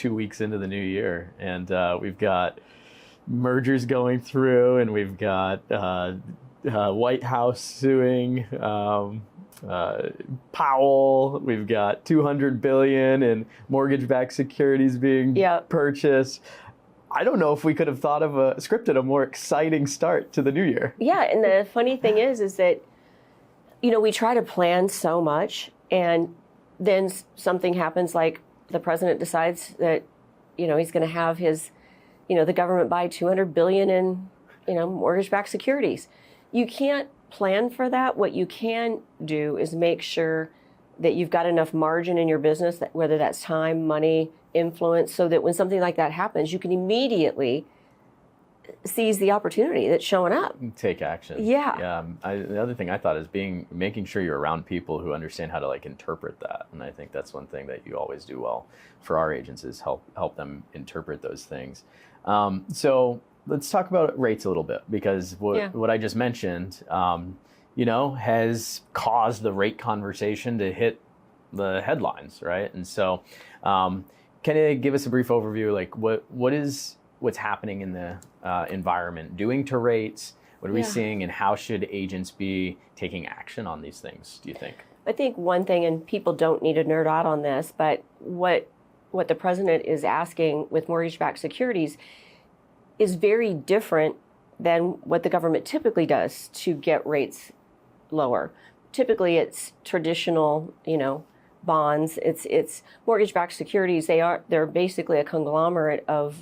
2 weeks into the new year, and we've got mergers going through, and we've got White House suing Powell. We've got $200 billion in mortgage-backed securities being purchased. I don't know if we could have scripted a more exciting start to the new year. Yeah, and the funny thing is that, we try to plan so much, and then something happens, like the president decides that, he's going to have his, the government buy $200 billion in, mortgage-backed securities. You can't plan for that. What you can do is make sure that you've got enough margin in your business, that whether that's time, money, influence, so that when something like that happens, you can immediately seize the opportunity that's showing up. Take action. Yeah. The other thing I thought is making sure you're around people who understand how to interpret that. And I think that's one thing that you always do well for our agents is help them interpret those things. So let's talk about rates a little bit, because what I just mentioned, has caused the rate conversation to hit the headlines, right? And so, can you give us a brief overview, what's happening in the environment doing to rates? What are we seeing, and how should agents be taking action on these things, do you think? I think one thing, and people don't need to nerd out on this, but what the president is asking with mortgage-backed securities is very different than what the government typically does to get rates lower. Typically, it's traditional, bonds. It's mortgage-backed securities. They're basically a conglomerate of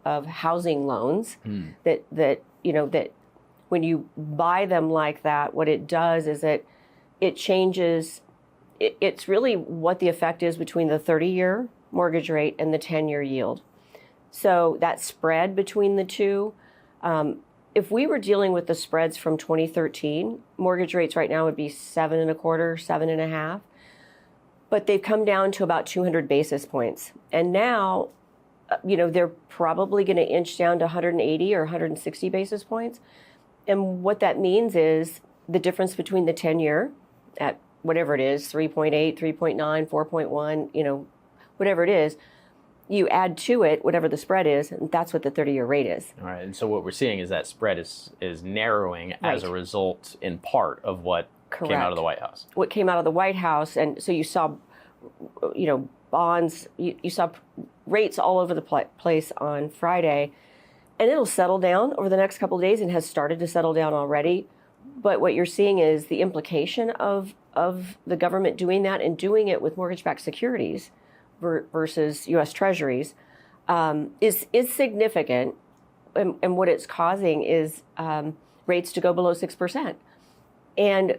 housing loans that when you buy them like that, what it does is it changes. It's really what the effect is between the 30-year mortgage rate and the 10-year yield. So that spread between the two, if we were dealing with the spreads from 2013, mortgage rates right now would be 7.25%, 7.5%. But they've come down to about 200 basis points. And now, they're probably going to inch down to 180 or 160 basis points. And what that means is the difference between the 10-year at whatever it is, 3.8, 3.9, 4.1, whatever it is, you add to it whatever the spread is, and that's what the 30-year rate is. All right, and so what we're seeing is that spread is narrowing as a result, in part, of what came out of the White House. What came out of the White House, and so you saw, bonds, you saw rates all over the place on Friday, and it'll settle down over the next couple of days and has started to settle down already. But what you're seeing is the implication of the government doing that and doing it with mortgage-backed securities versus U.S. Treasuries is significant, and what it's causing is rates to go below 6%. And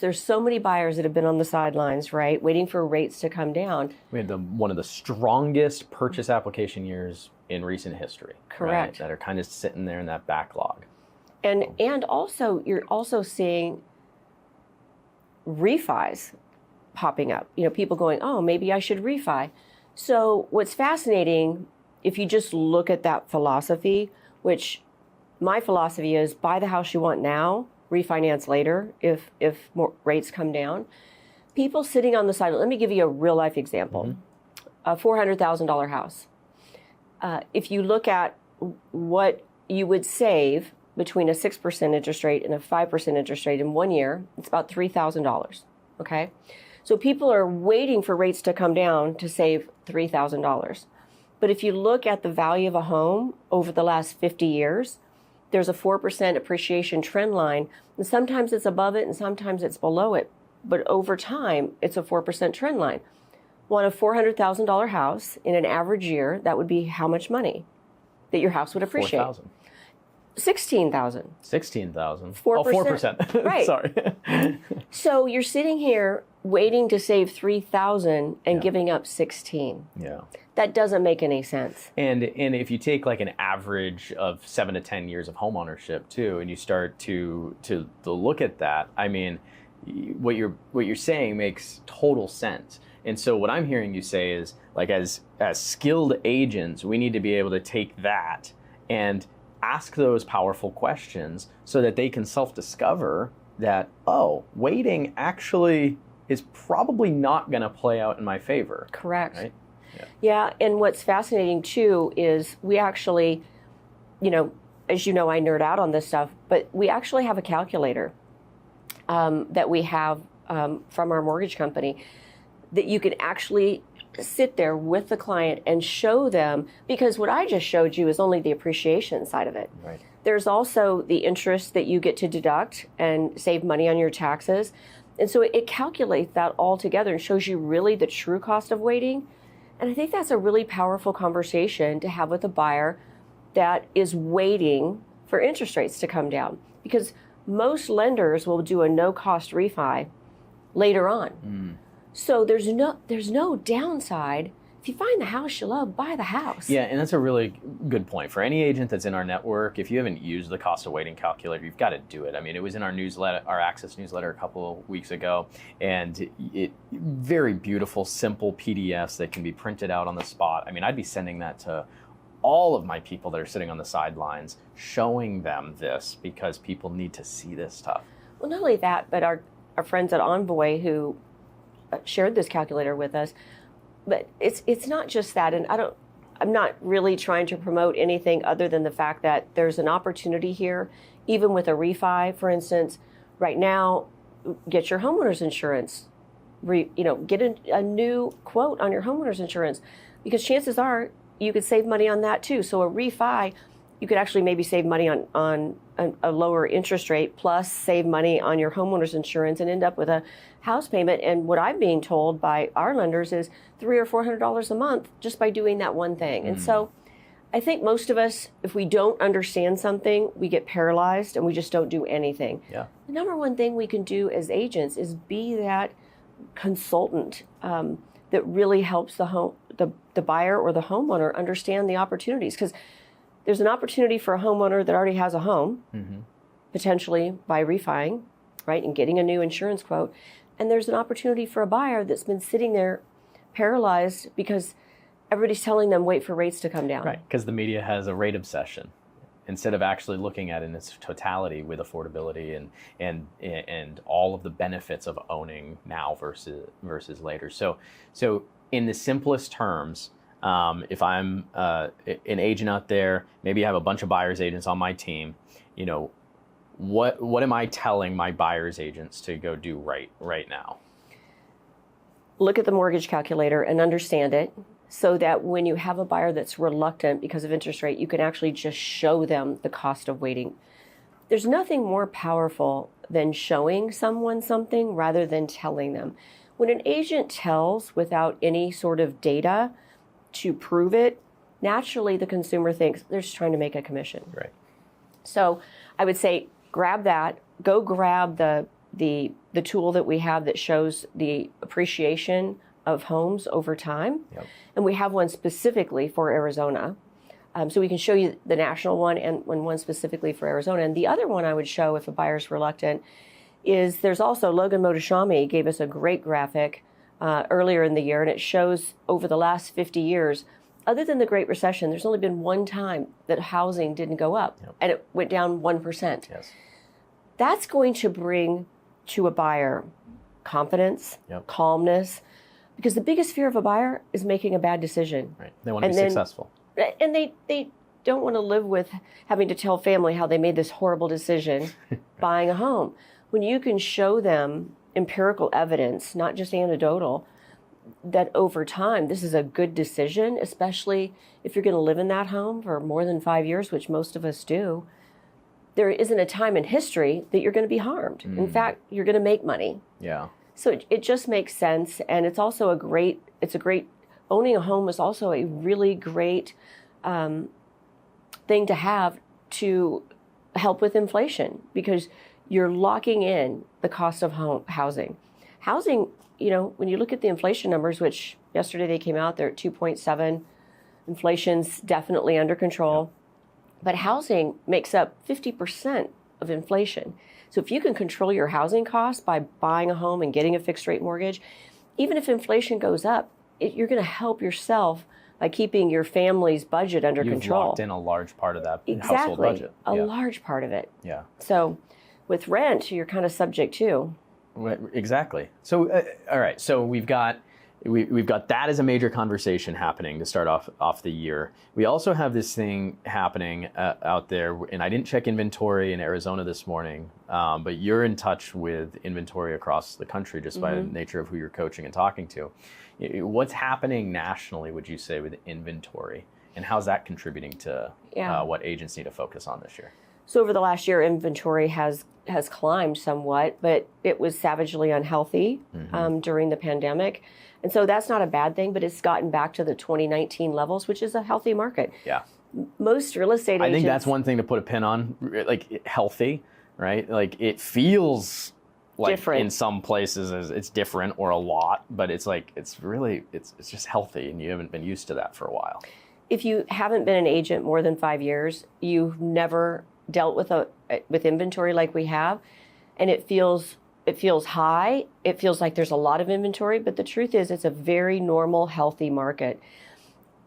there's so many buyers that have been on the sidelines, right, waiting for rates to come down. We had one of the strongest purchase application years in recent history. Correct. Right, that are kind of sitting there in that backlog. And also, you're also seeing refis popping up. People going, oh, maybe I should refi. So what's fascinating, if you just look at that philosophy, which my philosophy is buy the house you want now, refinance later if more rates come down. People sitting on the side, let me give you a real life example. A $400,000 house. If you look at what you would save between a 6% interest rate and a 5% interest rate in 1 year, it's about $3,000, okay? So people are waiting for rates to come down to save $3,000. But if you look at the value of a home over the last 50 years, there's a 4% appreciation trend line, and sometimes it's above it and sometimes it's below it. But over time, it's a 4% trend line. On a $400,000 house in an average year, that would be how much money that your house would appreciate? $4,000. $16,000. $16,000. 4%. Oh, 4%. Right. Sorry. So you're sitting here waiting to save $3,000 and giving up $16,000. Yeah. That doesn't make any sense. And if you take like an average of 7 to 10 years of home ownership too, and you start to look at that, I mean, what you're saying makes total sense. And so what I'm hearing you say is, like, as skilled agents, we need to be able to take that and ask those powerful questions so that they can self-discover that, oh, waiting actually is probably not going to play out in my favor. Correct. Right? Yeah, and what's fascinating too is we actually, as you know, I nerd out on this stuff, but we actually have a calculator that we have from our mortgage company that you can actually sit there with the client and show them, because what I just showed you is only the appreciation side of it. Right. There's also the interest that you get to deduct and save money on your taxes. And so it calculates that all together and shows you really the true cost of waiting. And I think that's a really powerful conversation to have with a buyer that is waiting for interest rates to come down, because most lenders will do a no-cost refi later on. So there's no downside. If you find the house you love, buy the house. Yeah, and that's a really good point. For any agent that's in our network, if you haven't used the cost of waiting calculator, you've got to do it. I mean, it was in our newsletter, our Access newsletter a couple of weeks ago, and it very beautiful, simple PDFs that can be printed out on the spot. I mean, I'd be sending that to all of my people that are sitting on the sidelines, showing them this, because people need to see this stuff. Well, not only that, but our friends at Envoy who shared this calculator with us, but it's not just that. And I'm not really trying to promote anything other than the fact that there's an opportunity here, even with a refi, for instance. Right now, get your homeowner's insurance, get a new quote on your homeowner's insurance, because chances are you could save money on that too. So a refi, you could actually maybe save money on a lower interest rate, plus save money on your homeowner's insurance and end up with a house payment. And what I'm being told by our lenders is $300 or $400 a month just by doing that one thing. And so I think most of us, if we don't understand something, we get paralyzed and we just don't do anything. Yeah. The number one thing we can do as agents is be that consultant that really helps the buyer or the homeowner understand the opportunities. Because there's an opportunity for a homeowner that already has a home, potentially by refining, right, and getting a new insurance quote. And there's an opportunity for a buyer that's been sitting there paralyzed because everybody's telling them wait for rates to come down. Right, because the media has a rate obsession instead of actually looking at it in its totality with affordability and all of the benefits of owning now versus later. So in the simplest terms, if I'm an agent out there, maybe I have a bunch of buyer's agents on my team, what am I telling my buyer's agents to go do right now? Look at the mortgage calculator and understand it, so that when you have a buyer that's reluctant because of interest rate, you can actually just show them the cost of waiting. There's nothing more powerful than showing someone something rather than telling them. When an agent tells without any sort of data to prove it, naturally the consumer thinks they're just trying to make a commission. Right. So I would say grab that, go grab the tool that we have that shows the appreciation of homes over time. Yep. And we have one specifically for Arizona. So we can show you the national one and one specifically for Arizona. And the other one I would show if a buyer's reluctant is there's also Logan Motoshami gave us a great graphic earlier in the year, and it shows over the last 50 years, other than the Great Recession, there's only been one time that housing didn't go up, and it went down 1%. Yes. That's going to bring to a buyer confidence, calmness, because the biggest fear of a buyer is making a bad decision. Right. They want to be successful. And they don't want to live with having to tell family how they made this horrible decision buying a home. When you can show them empirical evidence, not just anecdotal, that over time this is a good decision, especially if you're going to live in that home for more than 5 years, which most of us do, there isn't a time in history that you're going to be harmed. In fact, you're going to make money. Yeah. So it just makes sense. And it's also owning a home is also a really great thing to have to help with inflation, because you're locking in the cost of housing. Housing, when you look at the inflation numbers, which yesterday they came out, they're at 2.7. Inflation's definitely under control. But housing makes up 50% of inflation. So if you can control your housing costs by buying a home and getting a fixed rate mortgage, even if inflation goes up, you're going to help yourself by keeping your family's budget under control. You've locked in a large part of that household budget. A large part of it. Yeah. So with rent, you're kind of subject to. Exactly. So, all right. So we've got we've got that as a major conversation happening to start off the year. We also have this thing happening out there, and I didn't check inventory in Arizona this morning, but you're in touch with inventory across the country just by the nature of who you're coaching and talking to. What's happening nationally, would you say, with inventory, and how's that contributing to what agents need to focus on this year? So over the last year, inventory has climbed somewhat, but it was savagely unhealthy during the pandemic. And so that's not a bad thing, but it's gotten back to the 2019 levels, which is a healthy market. Yeah. Most real estate agents... I think that's one thing to put a pin on, like healthy, right? Like it feels like different. In some places it's different or a lot, but it's like, it's just healthy, and you haven't been used to that for a while. If you haven't been an agent more than 5 years, you've never dealt with inventory like we have, and it feels high. It feels like there's a lot of inventory, but the truth is it's a very normal, healthy market.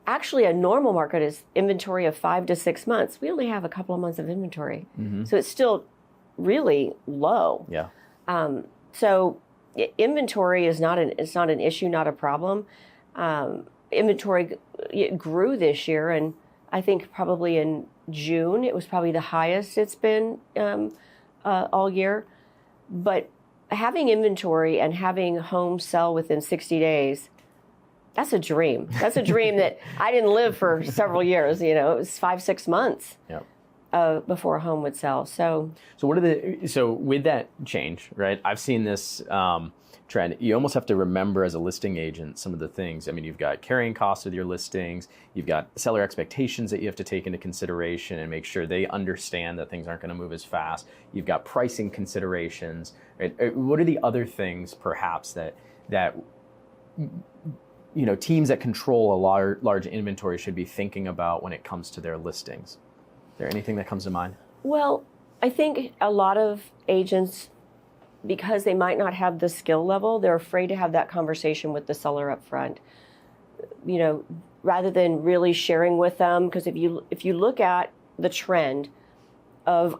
Actually, a normal market is inventory of 5 to 6 months. We only have a couple of months of inventory. So it's still really low. Yeah. So inventory is not an issue, not a problem. Inventory grew this year, and I think probably in June it was probably the highest it's been all year. But having inventory and having homes sell within 60 days, that's a dream. That's a dream that I didn't live for several years. It was 5-6 months before a home would sell. So with that change, right? I've seen this trend. You almost have to remember as a listing agent some of the things. I mean, you've got carrying costs with your listings. You've got seller expectations that you have to take into consideration and make sure they understand that things aren't going to move as fast. You've got pricing considerations. Right? What are the other things, perhaps, that teams that control a large inventory should be thinking about when it comes to their listings? Is there anything that comes to mind? Well, I think a lot of agents, because they might not have the skill level, they're afraid to have that conversation with the seller up front. Rather than really sharing with them, because if you look at the trend of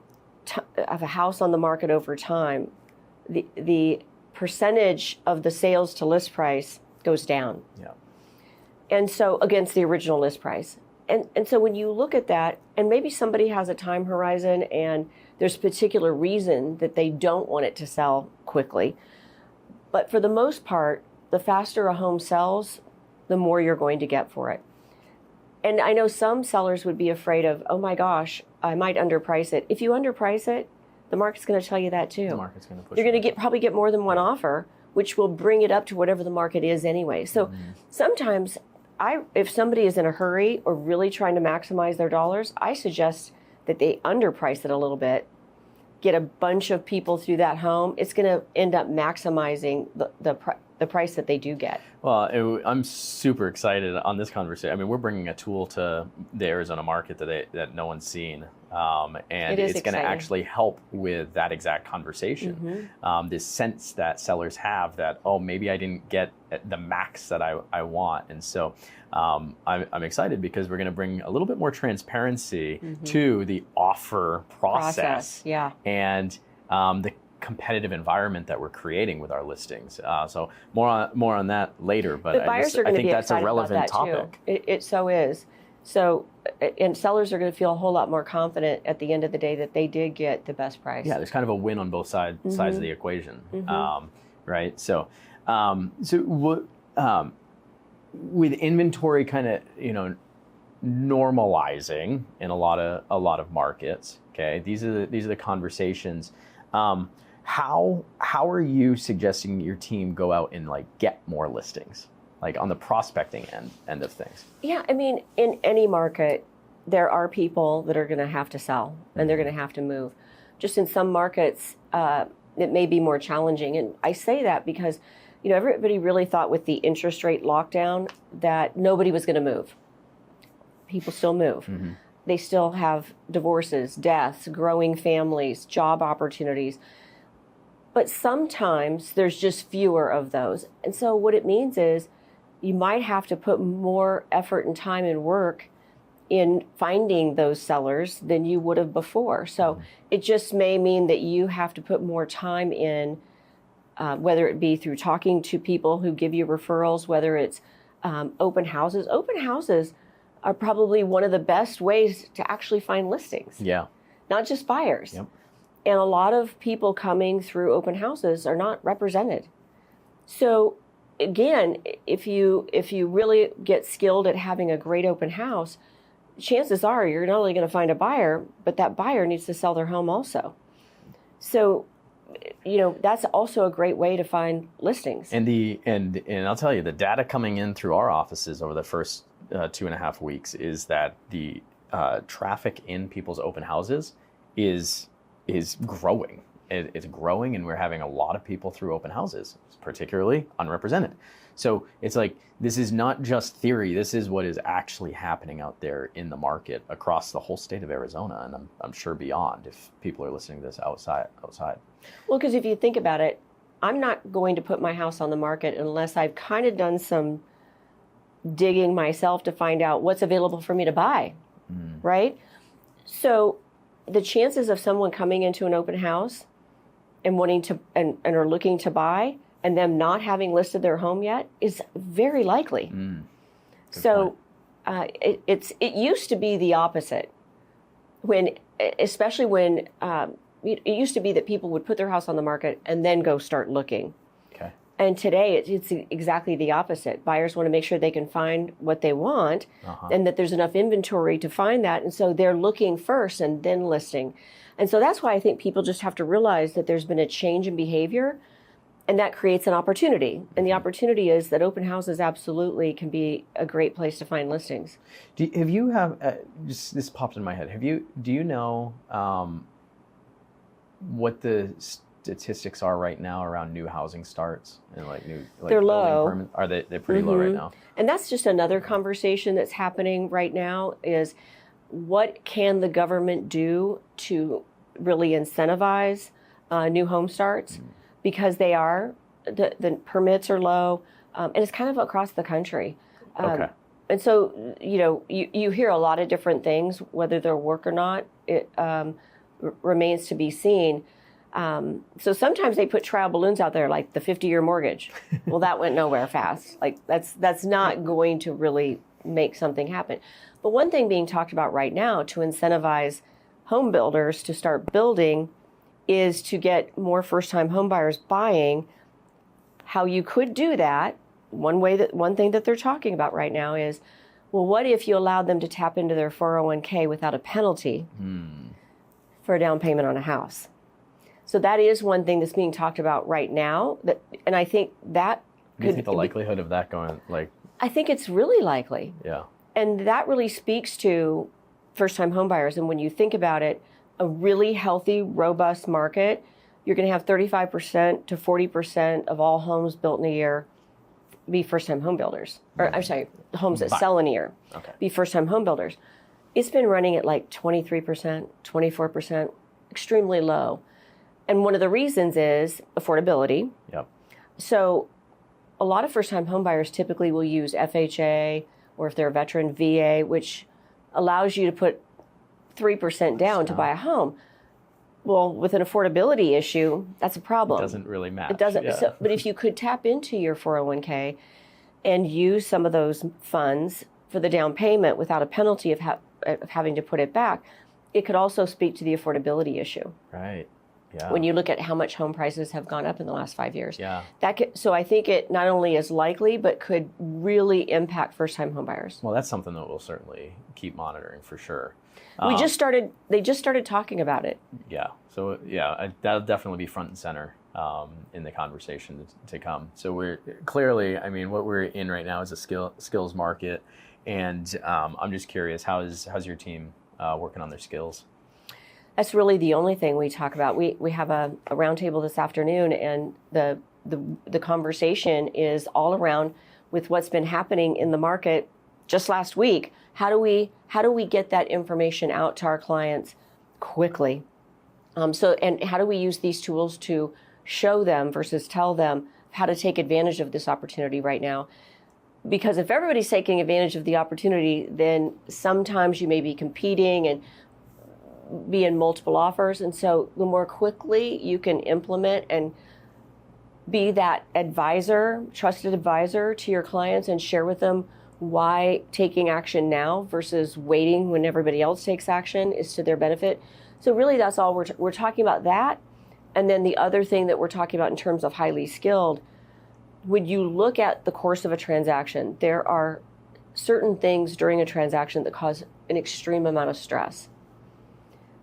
a house on the market over time, the percentage of the sales to list price goes down. Yeah. And so against the original list price. And so when you look at that, and maybe somebody has a time horizon and there's a particular reason that they don't want it to sell quickly. But for the most part, the faster a home sells, the more you're going to get for it. And I know some sellers would be afraid of, oh my gosh, I might underprice it. If you underprice it, the market's going to tell you that too. The market's going to push. You're going to probably get more than one offer, which will bring it up to whatever the market is anyway. So sometimes if somebody is in a hurry or really trying to maximize their dollars, I suggest that they underprice it a little bit, get a bunch of people through that home. It's going to end up maximizing the price that they do get. Well, I'm super excited on this conversation. I mean, we're bringing a tool to the Arizona market that no one's seen. And it's going to actually help with that exact conversation. This sense that sellers have that, oh, maybe I didn't get the max that I want. And so I'm excited because we're going to bring a little bit more transparency to the offer process. Yeah. And the competitive environment that we're creating with our listings. So more on that later, but I think that's a relevant topic. It so is. So, and sellers are going to feel a whole lot more confident at the end of the day that they did get the best price. Yeah, there's kind of a win on both sides of the equation, right? So, with inventory kind of normalizing in a lot of markets. Okay, these are the conversations. How are you suggesting your team go out and get more listings? On the prospecting end of things? Yeah, I mean, in any market, there are people that are going to have to sell and they're going to have to move. Just in some markets, it may be more challenging. And I say that because, everybody really thought with the interest rate lockdown that nobody was going to move. People still move. They still have divorces, deaths, growing families, job opportunities. But sometimes there's just fewer of those. And so what it means is, you might have to put more effort and time and work in finding those sellers than you would have before. So it just may mean that you have to put more time in whether it be through talking to people who give you referrals, whether it's open houses. Open houses are probably one of the best ways to actually find listings. Yeah. Not just buyers. Yep. And a lot of people coming through open houses are not represented. So again, if you really get skilled at having a great open house, chances are you're not only going to find a buyer, but that buyer needs to sell their home also. So, that's also a great way to find listings. And I'll tell you, the data coming in through our offices over the first 2.5 weeks is that the traffic in people's open houses is growing. It's growing, and we're having a lot of people through open houses, particularly unrepresented. So it's like, this is not just theory. This is what is actually happening out there in the market across the whole state of Arizona, and I'm sure beyond if people are listening to this outside. Well, because if you think about it, I'm not going to put my house on the market unless I've kind of done some digging myself to find out what's available for me to buy, right? So the chances of someone coming into an open house and wanting to and are looking to buy and them not having listed their home yet is very likely. So it used to be the opposite, especially when it used to be that people would put their house on the market and then go start looking. Okay. And today it's exactly the opposite. Buyers want to make sure they can find what they want and that there's enough inventory to find that. And so they're looking first and then listing. And so that's why I think people just have to realize that there's been a change in behavior, and that creates an opportunity. And the opportunity is that open houses absolutely can be a great place to find listings. This popped in my head. Do you know what the statistics are right now around new housing starts and they're low. Permits? Are they're pretty low right now? And that's just another conversation that's happening right now is what can the government do to really incentivize new home starts? Because the permits are low, and it's kind of across the country. Okay. And so, you hear a lot of different things, whether they'll work or not, it remains to be seen. So sometimes they put trial balloons out there, like the 50-year mortgage. Well, that went nowhere fast. Like that's not going to really make something happen. But one thing being talked about right now to incentivize home builders to start building is to get more first-time home buyers buying. How you could do that, one thing that they're talking about right now is, well, what if you allowed them to tap into their 401k without a penalty for a down payment on a house? So that is one thing that's being talked about right now. And I think that do you think the likelihood of that going, I think it's really likely. Yeah. And that really speaks to first-time home buyers. And when you think about it, a really healthy, robust market, you're going to have 35% to 40% of all homes built in a year be first-time home builders. Or I'm sorry, homes that sell in a year be first-time home builders. It's been running at like 23%, 24%, extremely low. And one of the reasons is affordability. Yep. So a lot of first-time home buyers typically will use FHA, or if they're a veteran, VA, which allows you to put 3% down to buy a home. Well, with an affordability issue, that's a problem. It doesn't really matter. It doesn't. Yeah. So, but if you could tap into your 401k and use some of those funds for the down payment without a penalty of having to put it back, it could also speak to the affordability issue. Right. Yeah. When you look at how much home prices have gone up in the last 5 years. Yeah. So I think it not only is likely, but could really impact first-time home buyers. Well, that's something that we'll certainly keep monitoring for sure. They just started talking about it. Yeah. So that'll definitely be front and center in the conversation to come. So we're clearly, what we're in right now is a skills market, and I'm just curious, how's your team working on their skills? That's really the only thing we talk about. We have a roundtable this afternoon, and the conversation is all around with what's been happening in the market just last week. How do we get that information out to our clients quickly? And how do we use these tools to show them versus tell them how to take advantage of this opportunity right now? Because if everybody's taking advantage of the opportunity, then sometimes you may be competing and be in multiple offers. And so the more quickly you can implement and be that advisor, trusted advisor to your clients, and share with them why taking action now versus waiting when everybody else takes action is to their benefit. So really that's all we're talking about that. And then the other thing that we're talking about in terms of highly skilled, when you look at the course of a transaction, there are certain things during a transaction that cause an extreme amount of stress.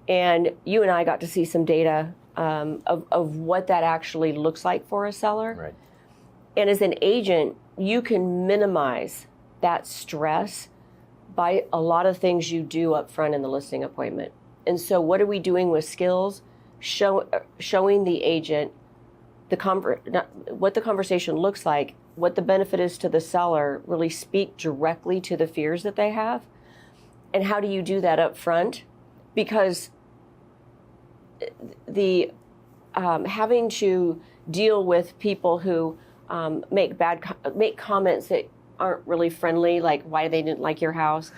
And you and I got to see some data of what that actually looks like for a seller. Right. And as an agent, you can minimize that stress by a lot of things you do up front in the listing appointment. And so what are we doing with skills? Showing the agent what the conversation looks like, what the benefit is to the seller, really speak directly to the fears that they have. And how do you do that up front? Because the having to deal with people who make comments that aren't really friendly, like why they didn't like your house,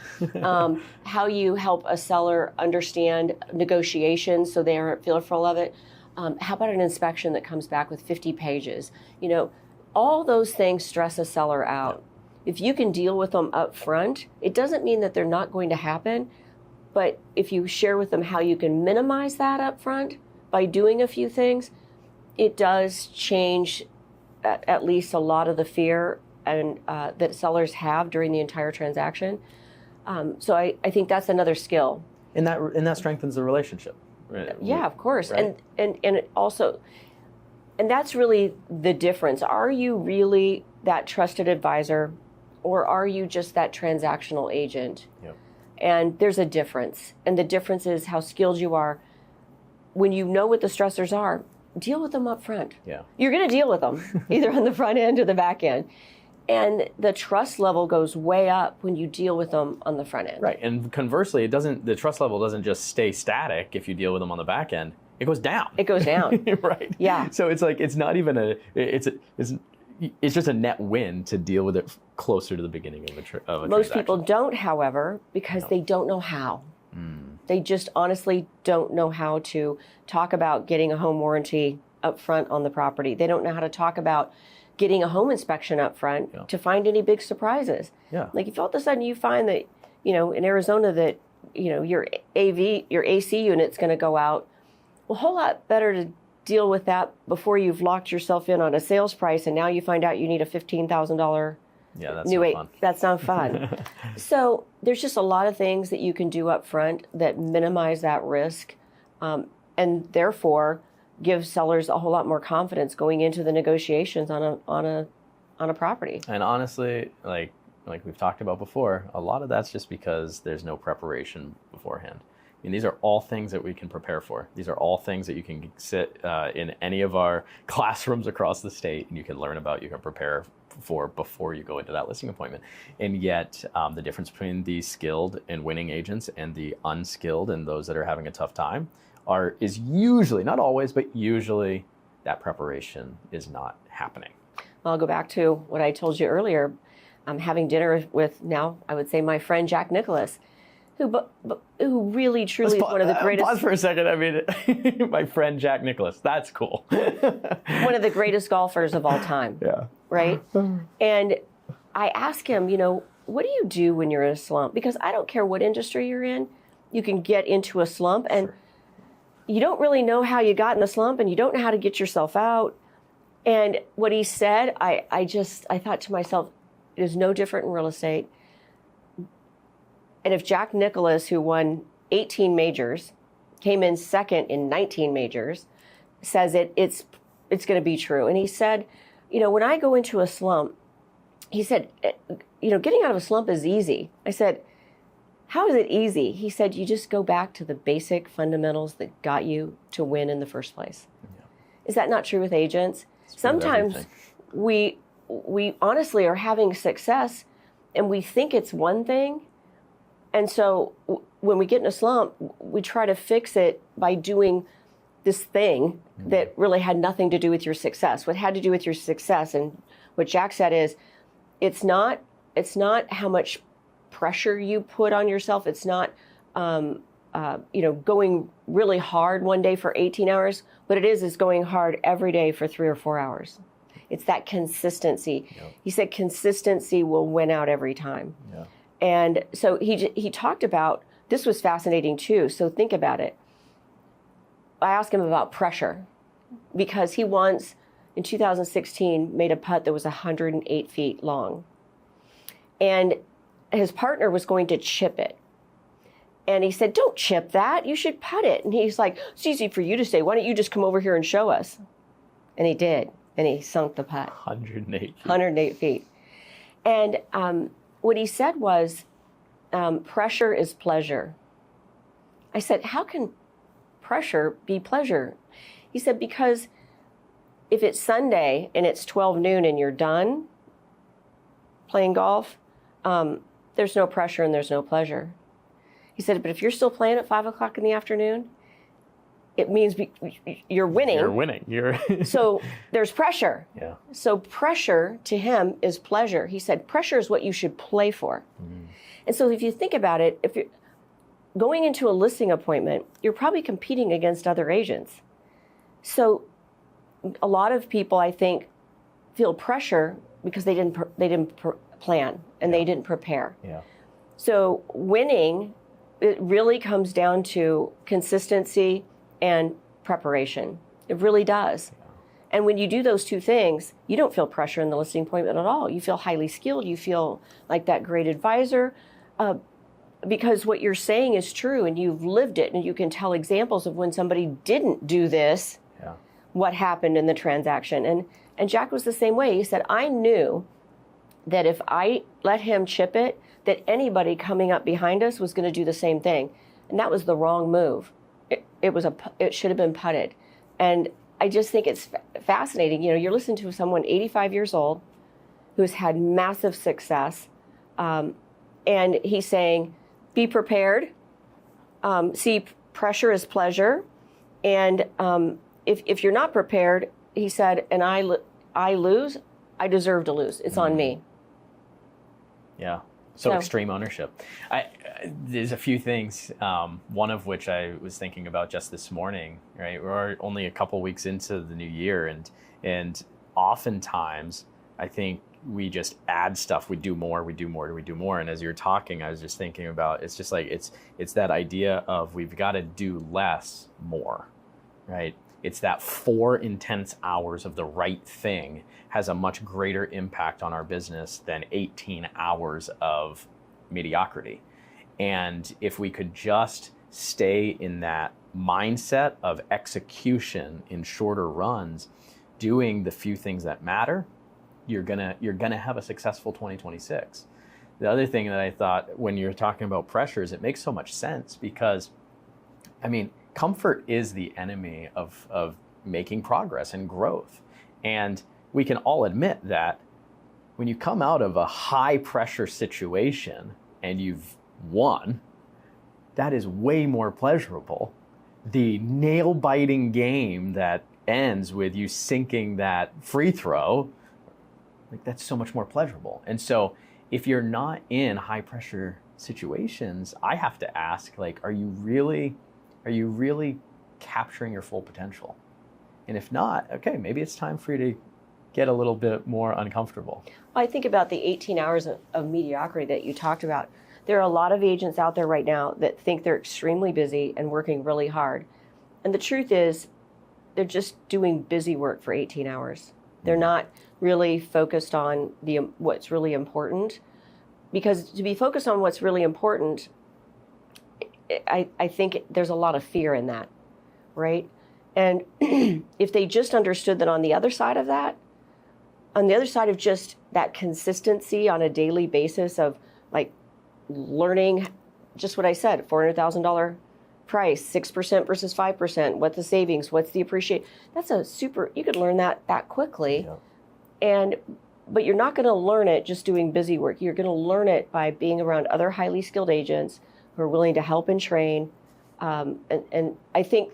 how you help a seller understand negotiations so they aren't fearful of it. How about an inspection that comes back with 50 pages? You know, all those things stress a seller out. If you can deal with them up front, it doesn't mean that they're not going to happen, but if you share with them how you can minimize that up front by doing a few things, it does change at least a lot of the fear and that sellers have during the entire transaction. So I think that's another skill. And that strengthens the relationship. Right? Yeah, of course. Right? And it also, and that's really the difference. Are you really that trusted advisor, or are you just that transactional agent? Yep. And there's a difference. And the difference is how skilled you are. When you know what the stressors are, deal with them up front. Yeah. You're going to deal with them, either on the front end or the back end. And the trust level goes way up when you deal with them on the front end. Right. And conversely, the trust level doesn't just stay static if you deal with them on the back end. It goes down. It goes down. Right. Yeah. So it's like, it's not even it's just a net win to deal with it closer to the beginning of a transaction. Most people don't, however, because they don't know how. They just honestly don't know how to talk about getting a home warranty up front on the property. They don't know how to talk about getting a home inspection up front to find any big surprises. Yeah. Like if all of a sudden you find that, in Arizona that, your AC unit's going to go out, well, a whole lot better to deal with that before you've locked yourself in on a sales price and now you find out you need a $15,000 that's not fun. That's not fun. So there's just a lot of things that you can do up front that minimize that risk, and therefore give sellers a whole lot more confidence going into the negotiations on a property. And honestly, like we've talked about before, a lot of that's just because there's no preparation beforehand. I mean, these are all things that we can prepare for. These are all things that you can sit in any of our classrooms across the state and you can learn about, you can prepare for before you go into that listing appointment. And yet the difference between the skilled and winning agents and the unskilled and those that are having a tough time is usually, not always, but usually that preparation is not happening. I'll go back to what I told you earlier. I'm having dinner with now, I would say, my friend Jack Nicholas, who really, truly is one of the greatest. Pause for a second. I mean, my friend Jack Nicholas. That's cool. One of the greatest golfers of all time. Yeah. Right? And I asked him, what do you do when you're in a slump? Because I don't care what industry you're in, you can get into a slump and you don't really know how you got in the slump and you don't know how to get yourself out. And what he said, I thought to myself, it is no different in real estate. And if Jack Nicholas, who won 18 majors, came in second in 19 majors, says it's going to be true. And he said, when I go into a slump, he said, getting out of a slump is easy. I said, how is it easy? He said, you just go back to the basic fundamentals that got you to win in the first place. Yeah. Is that not true with agents? Sometimes we honestly are having success and we think it's one thing. And so when we get in a slump, we try to fix it by doing this thing that really had nothing to do with your success. What had to do with your success, and what Jack said is, it's not how much pressure you put on yourself. It's not, going really hard one day for 18 hours. What it is going hard every day for 3 or 4 hours. It's that consistency. Yep. He said consistency will win out every time. Yeah. And so he talked about, this was fascinating too. So think about it. I asked him about pressure because he once, in 2016, made a putt that was 108 feet long. And his partner was going to chip it. And he said, don't chip that. You should putt it. And he's like, it's easy for you to say. Why don't you just come over here and show us? And he did. And he sunk the putt. 108 feet. 108 feet. And what he said was, pressure is pleasure. I said, how can pressure be pleasure? He said, because if it's Sunday and it's 12 noon and you're done playing golf, there's no pressure and there's no pleasure. He said, but if you're still playing at 5 o'clock in the afternoon, it means you're winning. You're winning. So there's pressure. Yeah. So pressure to him is pleasure. He said, pressure is what you should play for. Mm. And so if you think about it, if you're going into a listing appointment, you're probably competing against other agents. So a lot of people, I think, feel pressure because they didn't plan and they didn't prepare. Yeah. So winning, it really comes down to consistency and preparation. It really does. Yeah. And when you do those two things, you don't feel pressure in the listing appointment at all. You feel highly skilled. You feel like that great advisor because what you're saying is true and you've lived it, and you can tell examples of when somebody didn't do this, what happened in the transaction. And Jack was the same way. He said, I knew that if I let him chip it, that anybody coming up behind us was going to do the same thing. And that was the wrong move. It should have been putted. And I just think it's fascinating. You know, you're listening to someone 85 years old who's had massive success. And he's saying, be prepared. See pressure is pleasure. And if you're not prepared, he said, and I lose, I deserve to lose. It's on me. Yeah. So extreme ownership. There's a few things, one of which I was thinking about just this morning, right? We're only a couple weeks into the new year, and oftentimes I think we just add stuff. We do more. And as you're talking, I was just thinking about, it's just like, it's that idea of we've got to do less more, right? It's that 4 intense hours of the right thing has a much greater impact on our business than 18 hours of mediocrity. And if we could just stay in that mindset of execution in shorter runs, doing the few things that matter, you're gonna have a successful 2026. The other thing that I thought when you're talking about pressures, it makes so much sense because, I mean, comfort is the enemy of making progress and growth. And we can all admit that when you come out of a high pressure situation and you've won, that is way more pleasurable. The nail biting game that ends with you sinking that free throw, like that's so much more pleasurable. And so if you're not in high pressure situations, I have to ask, like, are you really capturing your full potential? And if not, okay, maybe it's time for you to get a little bit more uncomfortable. Well, I think about the 18 hours of mediocrity that you talked about. There are a lot of agents out there right now that think they're extremely busy and working really hard. And the truth is, they're just doing busy work for 18 hours. They're not really focused on what's really important. Because to be focused on what's really important, I think there's a lot of fear in that, right? And if they just understood that on the other side of that, on the other side of just that consistency on a daily basis of like learning just what I said, $400,000 price, 6% versus 5%, what's the savings, what's the appreciate, you could learn that quickly. Yeah. But you're not going to learn it just doing busy work. You're going to learn it by being around other highly skilled agents who are willing to help and train. And I think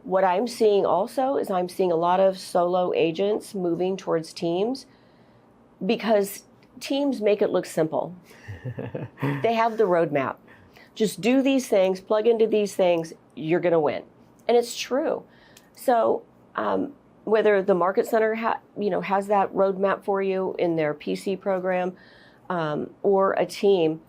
what I'm seeing also is I'm seeing a lot of solo agents moving towards teams because teams make it look simple. They have the roadmap. Just do these things, plug into these things, you're going to win. And it's true. So whether the Market Center has that roadmap for you in their PC program, or a team,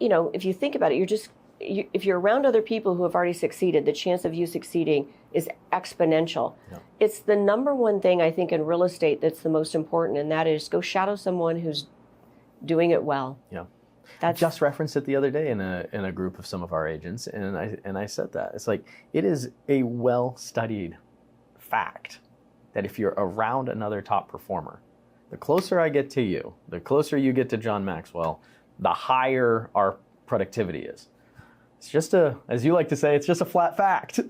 if you think about it, if you're around other people who have already succeeded, the chance of you succeeding is exponential. Yeah. It's the number one thing I think in real estate that's the most important, and that is go shadow someone who's doing it well. Yeah. I just referenced it the other day in a group of some of our agents, and I said that. It's like, it is a well-studied fact that if you're around another top performer, the closer I get to you, the closer you get to John Maxwell, the higher our productivity is. It's just as you like to say, it's just a flat fact.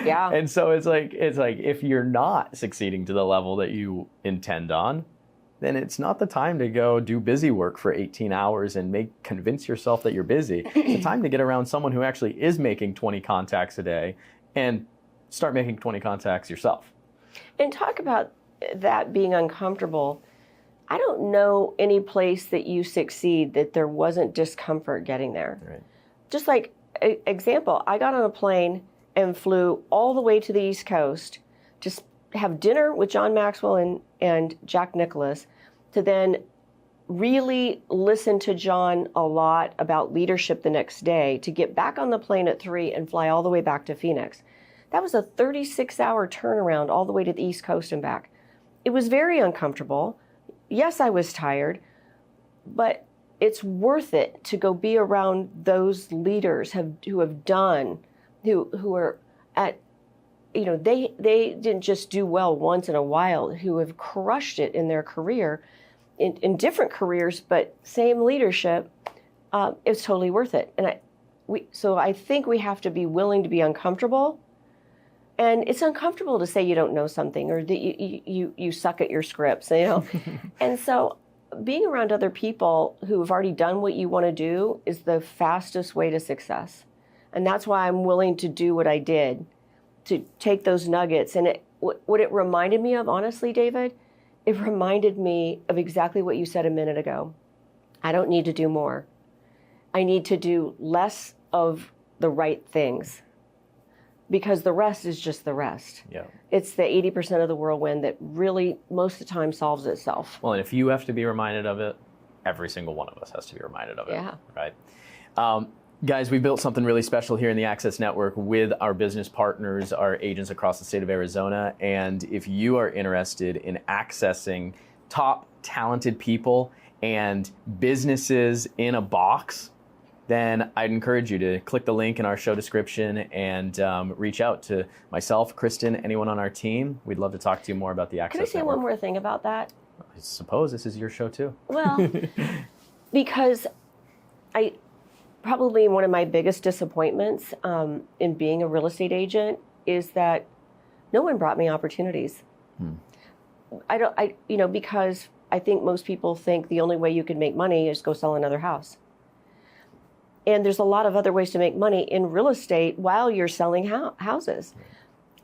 Yeah. And so it's like if you're not succeeding to the level that you intend on, then it's not the time to go do busy work for 18 hours and convince yourself that you're busy. It's the time to get around someone who actually is making 20 contacts a day and start making 20 contacts yourself. And talk about that being uncomfortable. I don't know any place that you succeed that there wasn't discomfort getting there. Right. Just like example, I got on a plane and flew all the way to the East Coast to have dinner with John Maxwell and Jack Nicklaus, to then really listen to John a lot about leadership the next day, to get back on the plane at 3 and fly all the way back to Phoenix. That was a 36-hour turnaround all the way to the East Coast and back. It was very uncomfortable. Yes, I was tired, but it's worth it to go be around those leaders who are at, they didn't just do well once in a while, who have crushed it in their career, in different careers, but same leadership. It's totally worth it. And I think we have to be willing to be uncomfortable. And it's uncomfortable to say you don't know something, or that you suck at your scripts, And so being around other people who have already done what you want to do is the fastest way to success. And that's why I'm willing to do what I did, to take those nuggets. And what it reminded me of, honestly, David, it reminded me of exactly what you said a minute ago. I don't need to do more. I need to do less of the right things, because the rest is just the rest. Yeah. It's the 80% of the whirlwind that really most of the time solves itself. Well, and if you have to be reminded of it, every single one of us has to be reminded of it. Yeah. Right? Guys, we built something really special here in the Access Network with our business partners, our agents across the state of Arizona. And if you are interested in accessing top talented people and businesses in a box, then I'd encourage you to click the link in our show description and reach out to myself, Kristan, anyone on our team. We'd love to talk to you more about the Access Network. Can I say one more thing about that? I suppose this is your show too. Well, because probably one of my biggest disappointments in being a real estate agent is that no one brought me opportunities. Because I think most people think the only way you can make money is go sell another house. And there's a lot of other ways to make money in real estate while you're selling houses.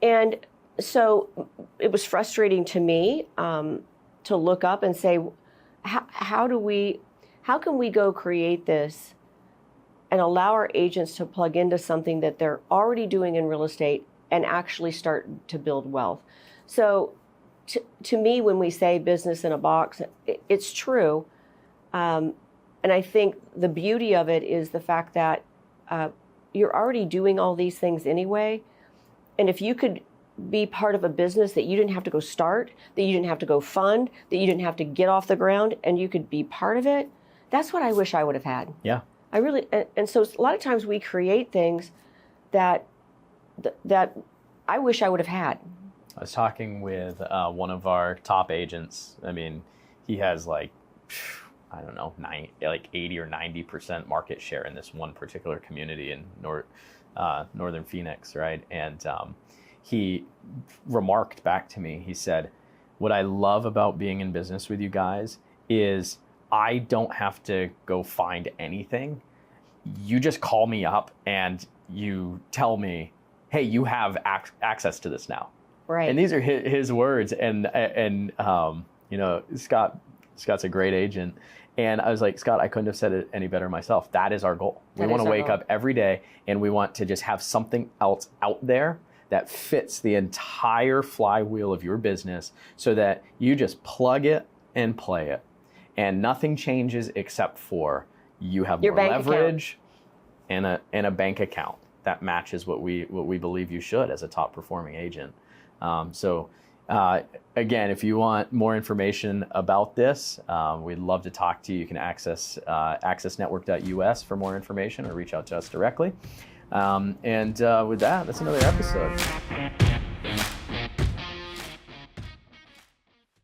And so it was frustrating to me to look up and say, how can we go create this and allow our agents to plug into something that they're already doing in real estate and actually start to build wealth? So to me, when we say business in a box, it's true. And I think the beauty of it is the fact that you're already doing all these things anyway. And if you could be part of a business that you didn't have to go start, that you didn't have to go fund, that you didn't have to get off the ground, and you could be part of it, that's what I wish I would have had. Yeah. And so a lot of times we create things that I wish I would have had. I was talking with one of our top agents. I mean, he has I don't know, 80 or 90% market share in this one particular community in northern Phoenix, right? And he remarked back to me, he said, what I love about being in business with you guys is I don't have to go find anything. You just call me up and you tell me, hey, you have access to this now. Right. And these are his words. And Scott's a great agent. And I was like, Scott, I couldn't have said it any better myself. That is our goal. We want to wake up every day and we want to just have something else out there that fits the entire flywheel of your business so that you just plug it and play it. And nothing changes except for you have Your more bank leverage and a bank account that matches what we believe you should as a top performing agent. Again, if you want more information about this, we'd love to talk to you. You can access accessnetwork.us for more information or reach out to us directly. With that, that's another episode.